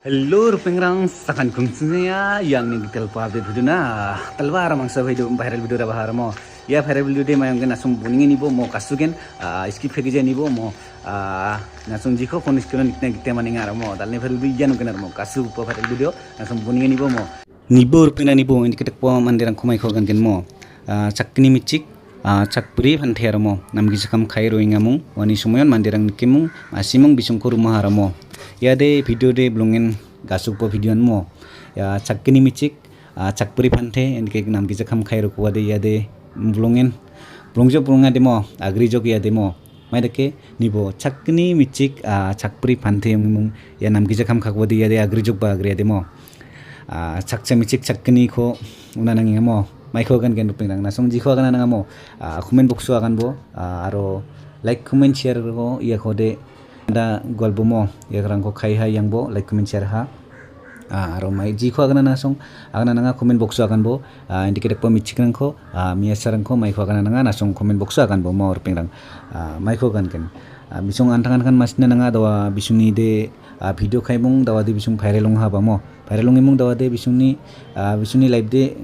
Hello, pengrang sakan kumsnya yang nih telpa update video na telwa ramang sa video viral video ra bahar mo ya viral video de mayong gen asum buning ni bo mo kasugen skip phegi je ni bo mo nasung jiko konis kono nikna gite mani ngar mo dalne viral video janu kenar mo kasu po viral video asum buning ni bo mo nibo rupina ni bo indiketek po mandirang kumai ko gan gen mo chakni michik sak4 pante mo namgija kam khairo ingamung wani sumoyon mandirang nikimung masimung bisungko rumah haramo ya de video de blongen gasuk po videoan mo ya chakni michik sak4 pante endike namgija kam khairo ko de ya de blongen blongjo blonga de mo agrijok ya de mo mai deke nibo chakni michik sak4 pante mung ya namgija kam khakbo de ya de agrijok ba agri de mo sak4 michik chakni ko unanang mo maiko gan gen rupeng nasong jiko gan nang mo comment box agan bo aro like comment share ko iya ko de da golbo mo ya rang ko khai ha yang bo like comment share ha aro mai jiko agan nasong agan nang comment box agan bo indicate po michikrang ko mi sarang ko maiko agan nang nasong comment box agan bo mo rupeng rang maiko gan gen bisong antangan kan masna nang dawa bisuni de video khaimung dawa de bisung viral long ha ba mo viral long imung dawa de bisuni live de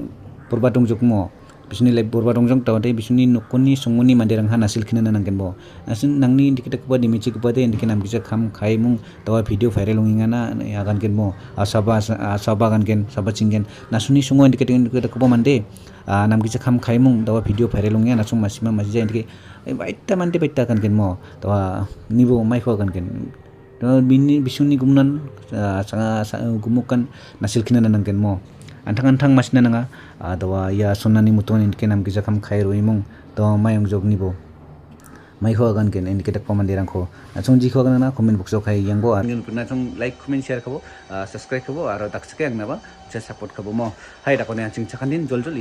borba dongjok mo bisuni live borba dongjong tawate bisuni nokoni songoni mandirang ha nasil khina nangken bo nasin nangni indikita kuba dimichi kuba de indike namgija kham khaimung tawa video viral longingana agan ken mo saba gan ken saba chingen nasuni songo indikita kuba mande namgija kham khaimung tawa video viral longya nasung masima masija indike baita mande baita kan ken mo tawa nibo maiko kan ken bini bisuni gumnan gumukan nasil khina nangken mo antang masina nanga dawa ya sonani muton indike namgija kam khairo imung dawa mayong jogni bo maiko agan ken indike tak pamandirang ko nachong jiko agan na comment box khai yang bo angin puna chong like comment share khabo subscribe khabo aro daksake ang na ba support khabo mo hai dakone ching chakan din jol jol